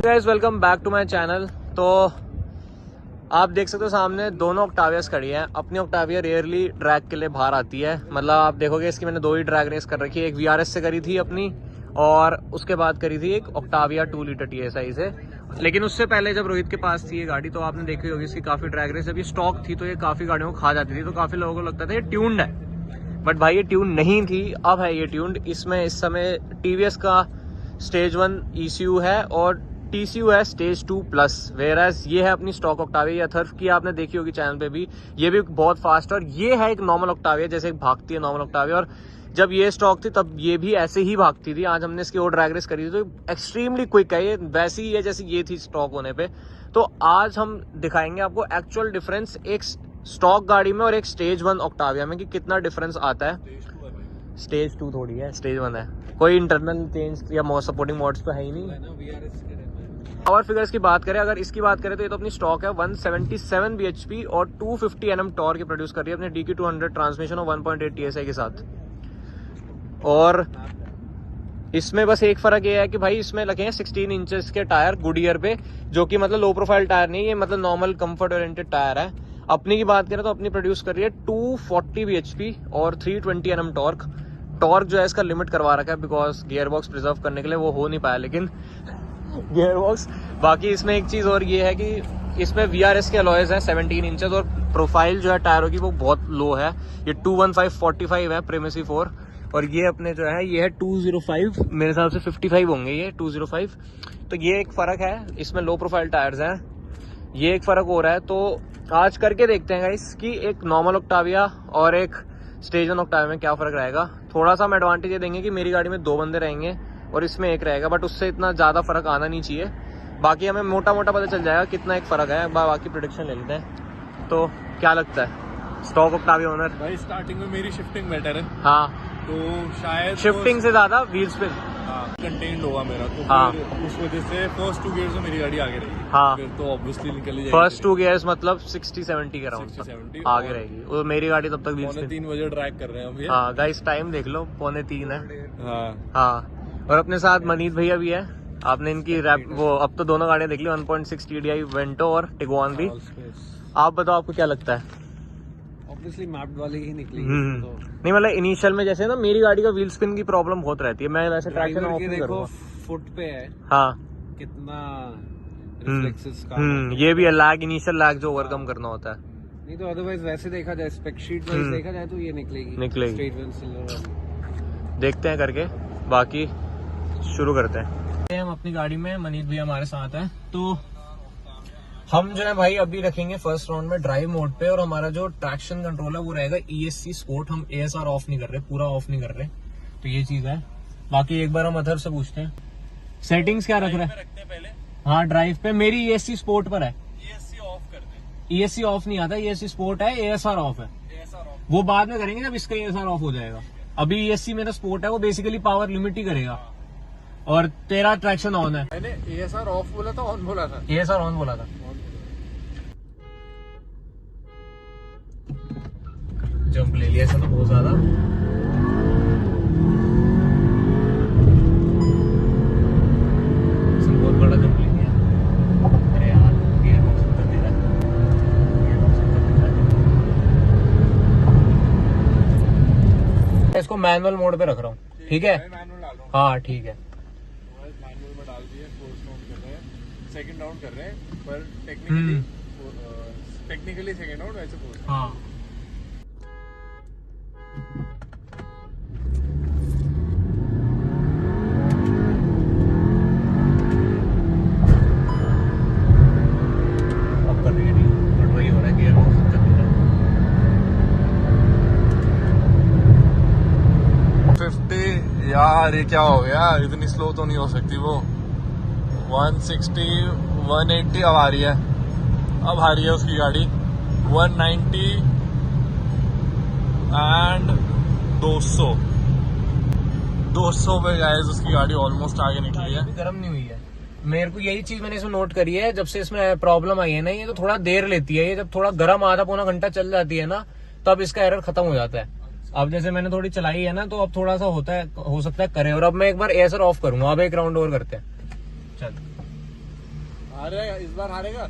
Guys welcome back to my channel. तो आप देख सकते हो सामने दोनों ऑक्टावियास खड़ी हैं। अपनी ऑक्टाविया रेयरली ड्रैग के लिए बाहर आती है, मतलब आप देखोगे इसकी मैंने 2 ही ड्रैग रेस कर रखी है। एक वीआरएस से करी थी अपनी, और उसके बाद करी थी एक ऑक्टाविया 2 लीटर TSI से। लेकिन उससे पहले जब रोहित के पास थी ये गाड़ी तो आपने देखी होगी इसकी काफ़ी ड्रैग रेस। अभी स्टॉक थी तो ये काफ़ी गाड़ियों को खा जाती थी, तो काफ़ी लोगों को लगता था ये ट्यून्ड है, बट भाई ये ट्यून नहीं थी। अब है ये ट्यून्ड। इसमें इस समय TVS का स्टेज 1 ECU है और TCU है स्टेज 2+। वेराज ये है अपनी स्टॉक ऑक्टाविया। अथर्व की आपने देखी होगी चैनल पे भी, ये भी बहुत फास्ट। और ये है एक नॉर्मल ऑक्टाविया, जैसे एक भागती है नॉर्मल ऑक्टाविया। और जब ये स्टॉक थी तब ये भी ऐसे ही भागती थी। आज हमने इसकी और ड्रैग रेस करी थी तो एक्सट्रीमली क्विक है ये, वैसी ही है जैसे ये थी स्टॉक होने पे। तो आज हम दिखाएंगे आपको एक्चुअल डिफरेंस एक स्टॉक गाड़ी में और एक स्टेज 1 ऑक्टाविया में कि कितना डिफरेंस आता है। स्टेज 2 थोड़ी है, स्टेज 1 है। कोई इंटरनल चेंज या सपोर्टिंग मोड्स तो है ही नहीं। पावर फिगर्स की बात करें, अगर इसकी बात करें तो ये तो अपनी स्टॉक है 177 bhp और 250 Nm टॉर्क की प्रोड्यूस कर रही है अपने DQ200 ट्रांसमिशन और 1.8 TSI के साथ। और इसमें बस एक फर्क ये है कि भाई इसमें लगे हैं 16 इंचेस के टायर गुडियर पे, जो कि मतलब लो प्रोफाइल टायर नहीं है, मतलब नॉर्मल कंफर्ट ओरिएंटेड टायर है। अपनी की बात करें तो अपनी प्रोड्यूस कर रही है 240 bhp और 320 Nm टॉर्क। टॉर्क जो है इसका लिमिट करवा रखा है बिकॉज गियर बॉक्स प्रिजर्व करने के लिए, वो हो नहीं पाया लेकिन गियर बॉक्स। बाकी इसमें एक चीज़ और ये है कि इसमें VRS के अलॉयज हैं 17 इंचेस और प्रोफाइल जो है टायरों की वो बहुत लो है। ये 215/45 है प्रेमेसी 4 और ये अपने जो है ये है 205, मेरे हिसाब से 55 होंगे ये 205। तो ये एक फ़र्क है, इसमें लो प्रोफाइल टायर्स हैं, ये एक फ़र्क हो रहा है। तो आज करके देखते हैं गाइस कि एक नॉर्मल ऑक्टाविया और एक स्टेज 1 ऑक्टाविया में क्या फ़र्क रहेगा। थोड़ा सा हम एडवांटेज ये देंगे कि मेरी गाड़ी में 2 बंदे रहेंगे और इसमें एक रहेगा, बट उससे इतना ज़्यादा फ़र्क आना नहीं चाहिए। बाकी हमें मोटा मोटा पता चल जाएगा कितना एक फ़र्क है। बाकी प्रेडिक्शन ले लेते हैं। तो क्या लगता है स्टॉक ऑक्टाविया ओनर? भाई स्टार्टिंग में मेरी शिफ्टिंग बेटर है, हाँ, तो शायद शिफ्टिंग से ज़्यादा व्हील स्पिन कंटेंट होगा मेरा, तो हाँ। फिर उस वजह से फर्स्ट 2 गियर्स में मेरी गाड़ी आगे रहेगी। हाँ, फिर तो ऑब्वियसली निकल ही जाएगी। फर्स्ट 2 गियर्स मतलब 60-70 के राउंड 60-70 आगे रहेगी। और मेरी गाड़ी तब तक व्हील पौने स्पिन। 3 बजे ड्रैग कर रहे हैं अभी। हाँ गाइस टाइम देख लो, 2:45 है। हाँ, और अपने साथ मनीत भैया भी है। आपने इनकी रैप वो अब तो दोनों गाड़ियां देख ली, 1.6 TDI वेंटो और टिगुआन भी। आप बताओ आपको क्या लगता है? ऑब्वियसली मैप्ड वाली ही निकली तो नहीं मतलब इनिशियल में जैसे ना मेरी गाड़ी का व्हील स्पिन की प्रॉब्लम बहुत रहती है। मैं वैसे ट्रैक्शन ऑफ नहीं देखो करूंगा। फुट पे है हाँ, कितना रिफ्लेक्सेस का ये भी है लैग, इनिशियल लैग जो ओवरकम करना होता है। नहीं तो अदरवाइज वैसे देखा जाए स्पेक शीट वाइज देखा जाए तो ये निकलेगी स्ट्रेट 1 सिलेंडर। देखते हैं करके, बाकी शुरू करते हैं। हम अपनी गाड़ी में, मनीष भैया हमारे साथ है। तो हम जो है भाई अभी रखेंगे फर्स्ट राउंड में ड्राइव मोड पे, और हमारा जो ट्रैक्शन कंट्रोल है वो रहेगा ESC स्पोर्ट। हम ASR ऑफ नहीं कर रहे, पूरा ऑफ नहीं कर रहे, तो ये चीज है। बाकी एक बार हम अथर से पूछते हैं सेटिंग्स क्या रख रहे हैं पहले। हाँ ड्राइव पे मेरी ESC स्पोर्ट पर है। ESC ऑफ कर दे। ESC ऑफ नहीं आता, ESC स्पोर्ट है, ASR ऑफ है। वो बाद में करेंगे जब इसका ASR ऑफ हो जाएगा। अभी ESC मेरा स्पोर्ट है, वो बेसिकली पावर लिमिट ही करेगा। और तेरा ट्रैक्शन ऑन है। मैंने ASR ऑफ बोला था, ऑन बोला था? ASR ऑन बोला था। जंप ले लिया ऐसा तो बहुत ज्यादा। बहुत बड़ा जंप ले लिया। अरे यार गियर बॉक्स उत्तर दे रहा है। इसको मैनुअल मोड पे रख रहा हूँ, ठीक है? मैनुअल डाल रहा हूँ। हाँ ठीक है। मैनुअल में डाल दिया, फर्स्ट राउंड कर रहे हैं, सेकंड राउंड कर रहे हैं, पर टेक्निकली सेकंड राउंड, वैसे फोर्थ। हाँ अब कर रही है, नहीं बट वही हो रहा है गियर बॉक्स उत्तर दे रहा है। 50 यार ये क्या हो गया, इतनी स्लो तो नहीं हो सकती वो। 160 180 अब आ रही है, अब आ रही है उसकी गाड़ी 190 एंड 200 पे गाइस उसकी गाड़ी ऑलमोस्ट आगे निकली है। गर्म नहीं हुई है। मेरे को यही चीज मैंने इसमें नोट करी है, जब से इसमें प्रॉब्लम आई है ना, ये तो थोड़ा देर लेती है। ये जब थोड़ा गर्म आधा पौना घंटा चल जाती है ना, तब इसका एरर खत्म हो जाता है। अब जैसे मैंने थोड़ी चलाई है ना, तो अब थोड़ा सा होता है, हो सकता है करे। और अब मैं एक बार ASR ऑफ करूंगा। अब एक राउंड और करते हैं, चल। हारेगा इस बार, हारेगा।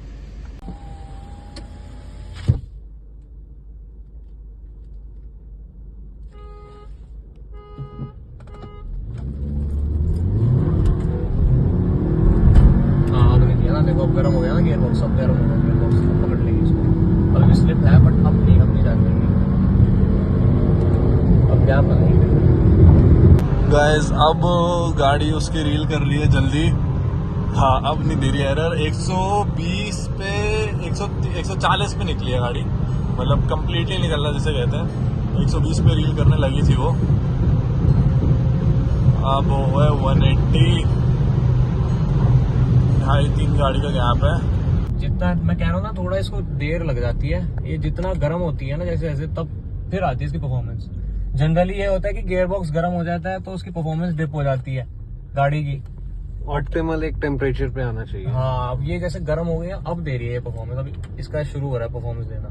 देखो अब गर्म हो गया ना गियर बॉक्स, अब गर्म हो गया गियर बॉक्स, पकड़ लेगी इसको। अभी स्लिप है बट अब नहीं जाने देंगे, अब क्या पता। गाइस अब गाड़ी उसकी रील कर रही है जल्दी। हाँ अब नहीं दे रही एरर। 120 पे 140 पे निकली है गाड़ी, मतलब कंप्लीटली निकलना जिसे कहते हैं। 120 पे रील करने लगी थी वो, अब वो है 180। 2.5-3 गाड़ी का गैप है। जितना मैं कह रहा हूँ ना, थोड़ा इसको देर लग जाती है, ये जितना गर्म होती है ना जैसे जैसे, तब फिर आती है इसकी परफॉर्मेंस। जनरली ये होता है कि गियर बॉक्स गर्म हो जाता है तो उसकी परफॉर्मेंस डिप हो जाती है गाड़ी की। ऑप्टिमल एक टेम्परेचर पे आना चाहिए। हाँ अब ये जैसे गर्म हो गई है, अब दे रही है परफॉर्मेंस, अभी इसका शुरू हो रहा है परफॉर्मेंस देना।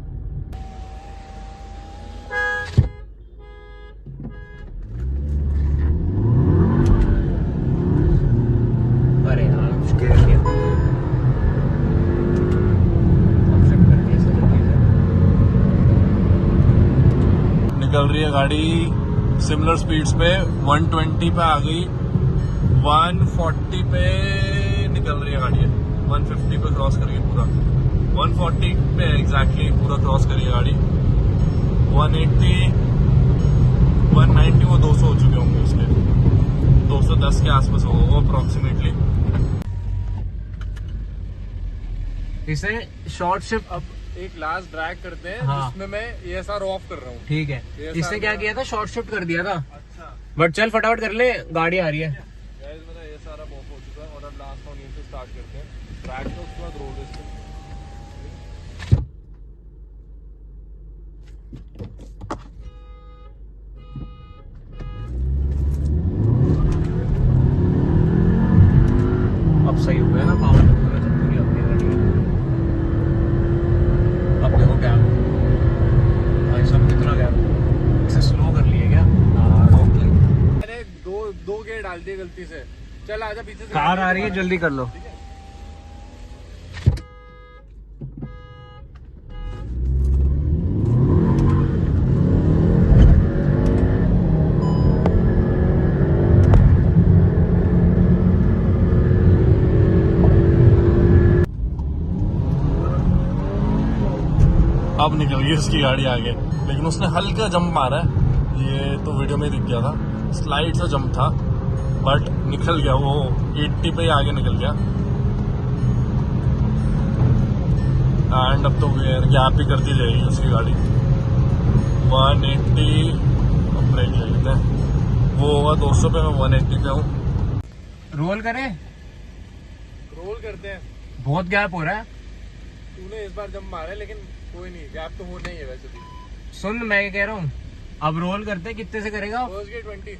अरे यार निकल रही है गाड़ी सिमिलर स्पीड्स पे। 120 पे आ गई, 140 पे निकल रही है गाड़ी। 150 पे क्रॉस करिए पूरा, 140 पे एग्जैक्टली पूरा क्रॉस करिए गाड़ी। 180, 190 वो 200 हो चुके होंगे उसके, 210 के आसपास होगा वो अप्रोक्सीमेटली। इसे शॉर्ट शिफ्ट। अब एक लास्ट ड्रैग करते हैं, हाँ। जिसमें मैं ESR ऑफ कर रहा हूँ। ठीक है, इसने क्या किया था, शॉर्ट शिफ्ट कर दिया था। अच्छा बट चल फटाफट कर ले, गाड़ी आ रही है। गाइस मेरा ESR अब ऑफ हो चुका है और अब लास्ट ऑन से स्टार्ट करते हैं ट्रैक को, उसके बाद रोड रेस। अब सही हो गया ना पावर, पूरी अपनी गाड़ी है। अब देखो क्या भाई सब कितना गया, इसे स्लो कर लिए क्या? मैंने दो गेयर डाल दिए गलती से। चल आजा पीछे से, कार आ रही है, जल्दी कर लो। अब निकल गई उसकी गाड़ी आगे, लेकिन उसने हल्का जंप मारा है, ये तो वीडियो में दिख गया था। स्लाइड सा जंप था बट निकल गया वो, 80 पे ही आगे निकल गया। एंड अब तो गैप ही करती जाएगी उसकी गाड़ी। 180 अब ब्रेक ले लेते हैं, वो होगा 200 पे, मैं 180 पे हूँ। रोल करें, रोल करते हैं। बहुत गैप हो रहा है। तूने इस बार जंप मारा है, लेकिन कोई नहीं, गैप तो होना ही है वैसे भी। सुन मैं क्या कह रहा हूँ, अब रोल करते हैं, कितने से करेगा? First gear 20।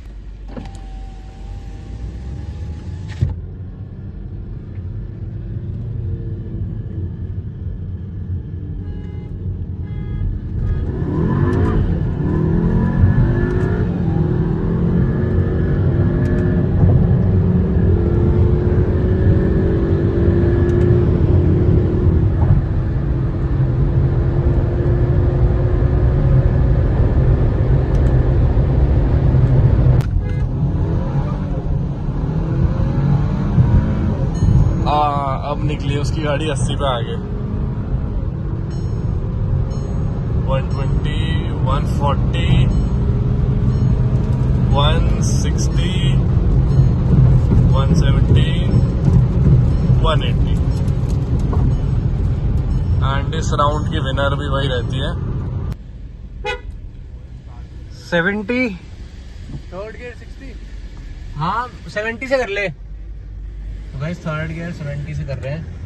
अब निकली उसकी गाड़ी 80 पे आगे। 120, 140, 160, 170, 180। एंड इस राउंड की विनर भी वही रहती है। 70। Third gear 60। हाँ 70 से कर ले। तो गाइस थर्ड गियर 70 से कर रहे हैं।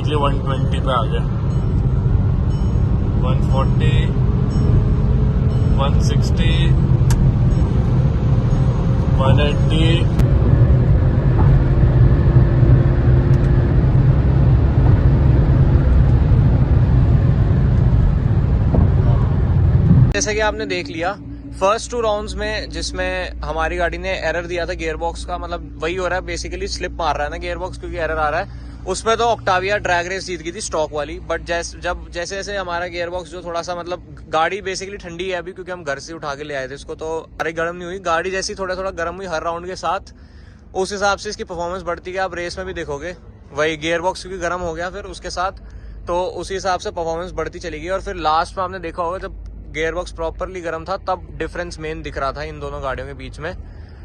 डायरेक्टली 120 पे आ गया। 140, 160, 180। जैसा कि आपने देख लिया फर्स्ट 2 राउंड्स में, जिसमें हमारी गाड़ी ने एरर दिया था गियर बॉक्स का, मतलब वही हो रहा है बेसिकली, स्लिप मार रहा है ना गियर बॉक्स क्योंकि एरर आ रहा है। उसमें तो ऑक्टाविया ड्रैग रेस जीत गई थी स्टॉक वाली, बट जैसे जैसे हमारा गियर बॉक्स जो थोड़ा सा, मतलब गाड़ी बेसिकली ठंडी है अभी क्योंकि हम घर से उठा के ले आए थे इसको, तो अरे गर्म नहीं हुई गाड़ी, जैसी थोड़ा गर्म हुई हर राउंड के साथ, उस हिसाब से इसकी परफॉर्मेंस बढ़ती गई। आप रेस में भी देखोगे वही गियर बॉक्स क्योंकि गर्म हो गया फिर उसके साथ, तो उसी हिसाब से परफॉर्मेंस बढ़ती चली गई। और फिर लास्ट में आपने देखा होगा जब गियर बॉक्स प्रॉपरली गर्म था तब डिफरेंस मेन दिख रहा था इन दोनों गाड़ियों के बीच में,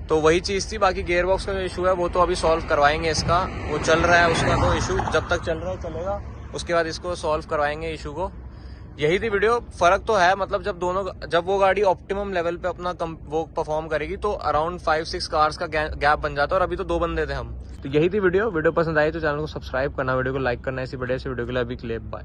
तो वही चीज़ थी। बाकी गियर बॉक्स का जो इशू है वो तो अभी सॉल्व करवाएंगे, इसका वो चल रहा है उसका तो इशू, जब तक चल रहा है चलेगा, उसके बाद इसको सॉल्व करवाएंगे इशू को। यही थी वीडियो। फर्क तो है, मतलब जब वो गाड़ी ऑप्टिमम लेवल पे अपना वो परफॉर्म करेगी तो अराउंड 5-6 कार्स का गैप बन जाता है, और अभी तो 2 बंदे थे हम। तो यही थी वीडियो पसंद आई तो चैनल को सब्सक्राइब करना, वीडियो को लाइक करना, ऐसी बढ़िया सी वीडियो के लिए अभी के लिए बाय।